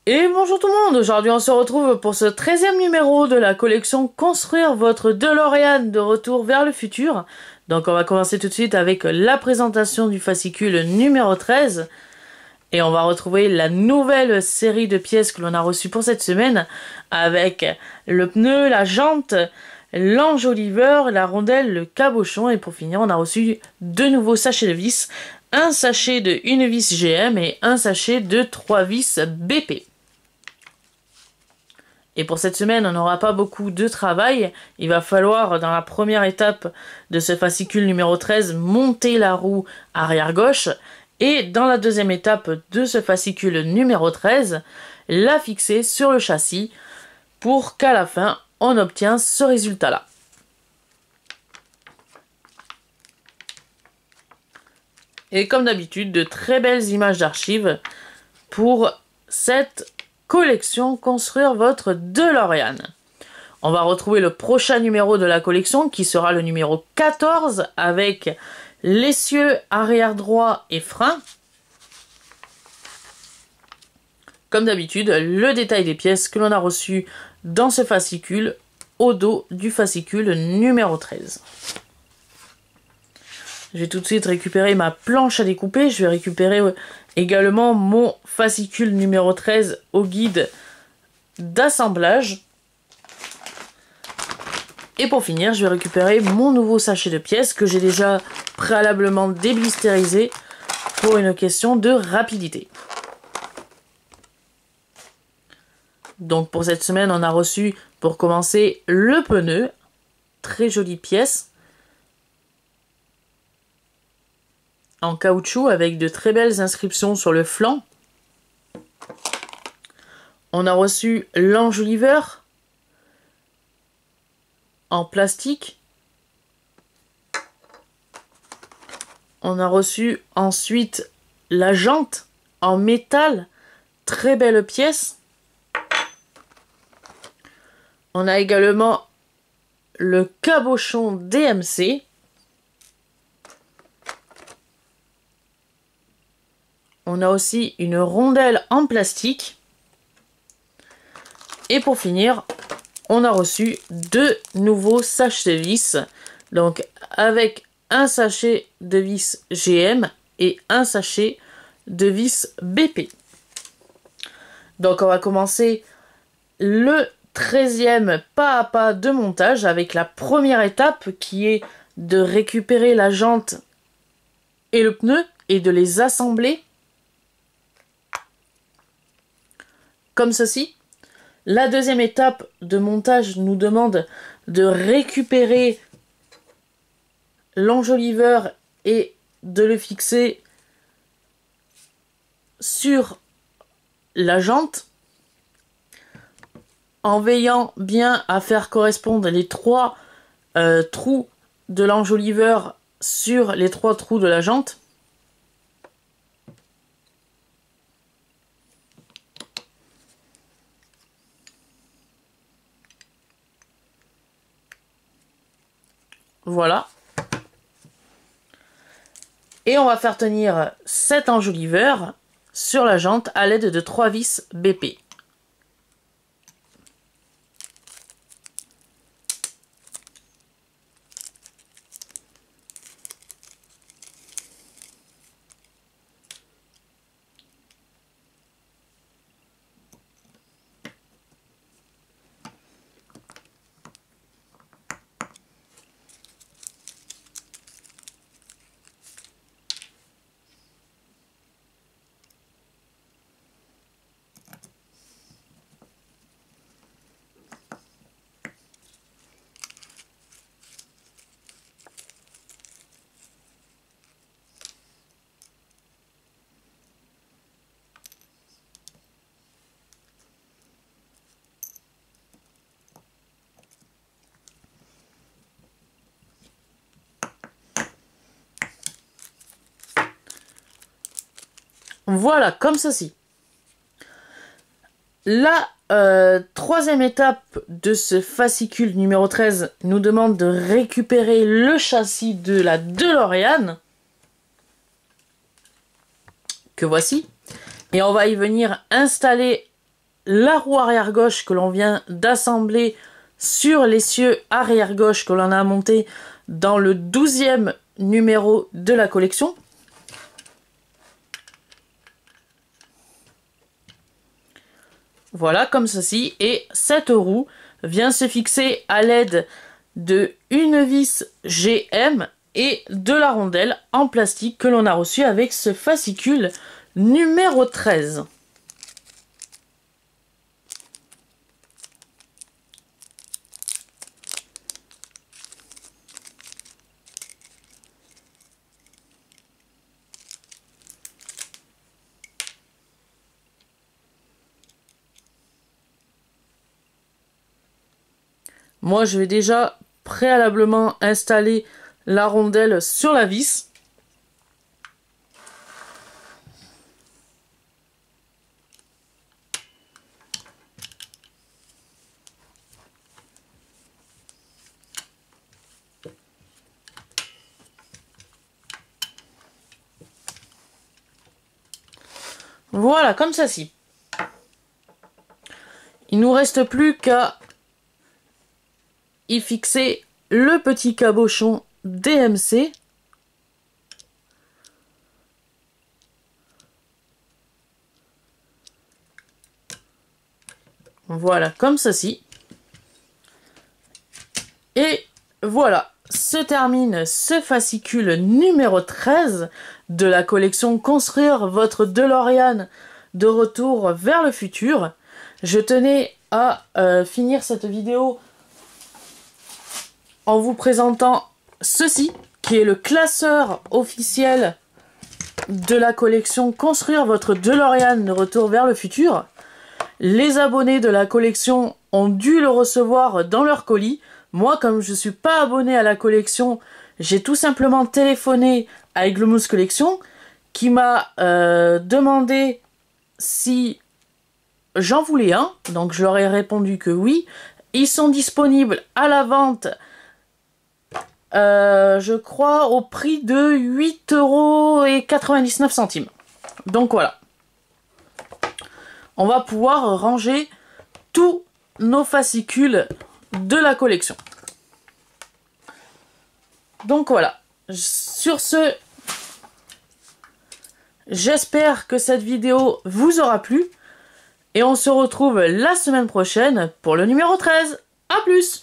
Et bonjour tout le monde, aujourd'hui on se retrouve pour ce 13e numéro de la collection Construire votre DeLorean de retour vers le futur. Donc on va commencer tout de suite avec la présentation du fascicule numéro 13. Et on va retrouver la nouvelle série de pièces que l'on a reçues pour cette semaine avec le pneu, la jante, l'enjoliveur, la rondelle, le cabochon. Et pour finir, on a reçu deux nouveaux sachets de vis. Un sachet de une vis GM et un sachet de 3 vis BP. Et pour cette semaine, on n'aura pas beaucoup de travail. Il va falloir, dans la première étape de ce fascicule numéro 13, monter la roue arrière gauche. Et dans la deuxième étape de ce fascicule numéro 13, la fixer sur le châssis pour qu'à la fin, on obtienne ce résultat-là. Et comme d'habitude, de très belles images d'archives pour cette collection Construire votre DeLorean. On va retrouver le prochain numéro de la collection qui sera le numéro 14 avec l'essieu arrière droit et frein. Comme d'habitude, le détail des pièces que l'on a reçues dans ce fascicule au dos du fascicule numéro 13. Je vais tout de suite récupérer ma planche à découper. Je vais récupérer également mon fascicule numéro 13 au guide d'assemblage. Et pour finir, je vais récupérer mon nouveau sachet de pièces que j'ai déjà préalablement déblisterisé pour une question de rapidité. Donc pour cette semaine, on a reçu pour commencer le pneu. Très jolie pièce. En caoutchouc avec de très belles inscriptions sur le flanc. On a reçu l'enjoliveur en plastique. On a reçu ensuite la jante en métal, très belle pièce. On a également le cabochon DMC. On a aussi une rondelle en plastique. Et pour finir, on a reçu deux nouveaux sachets de vis. Donc avec un sachet de vis GM et un sachet de vis BP. Donc on va commencer le 13e pas à pas de montage avec la première étape qui est de récupérer la jante et le pneu et de les assembler. Comme ceci. La deuxième étape de montage nous demande de récupérer l'enjoliveur et de le fixer sur la jante en veillant bien à faire correspondre les trois trous de l'enjoliveur sur les trois trous de la jante. Voilà. Et on va faire tenir cet enjoliveur sur la jante à l'aide de 3 vis BP. Voilà, comme ceci. La troisième étape de ce fascicule numéro 13 nous demande de récupérer le châssis de la DeLorean, que voici. Et on va y venir installer la roue arrière gauche que l'on vient d'assembler sur l'essieu arrière gauche que l'on a monté dans le 12e numéro de la collection. Voilà, comme ceci. Et cette roue vient se fixer à l'aide de une vis GM et de la rondelle en plastique que l'on a reçue avec ce fascicule numéro 13. Moi, je vais déjà préalablement installer la rondelle sur la vis. Voilà, comme ceci. Il nous reste plus qu'à y fixer le petit cabochon DMC. Voilà, comme ceci. Et voilà, se termine ce fascicule numéro 13 de la collection Construire votre DeLorean de retour vers le futur. Je tenais à finir cette vidéo en vous présentant ceci, qui est le classeur officiel de la collection Construire votre DeLorean de retour vers le futur. Les abonnés de la collection ont dû le recevoir dans leur colis. Moi, comme je ne suis pas abonné à la collection, j'ai tout simplement téléphoné à Igloomous Collection, qui m'a demandé si j'en voulais un. Donc je leur ai répondu que oui. Ils sont disponibles à la vente, je crois, au prix de 8,99 €. Donc voilà. On va pouvoir ranger tous nos fascicules de la collection. Donc voilà. Sur ce, j'espère que cette vidéo vous aura plu. Et on se retrouve la semaine prochaine pour le numéro 13. A plus!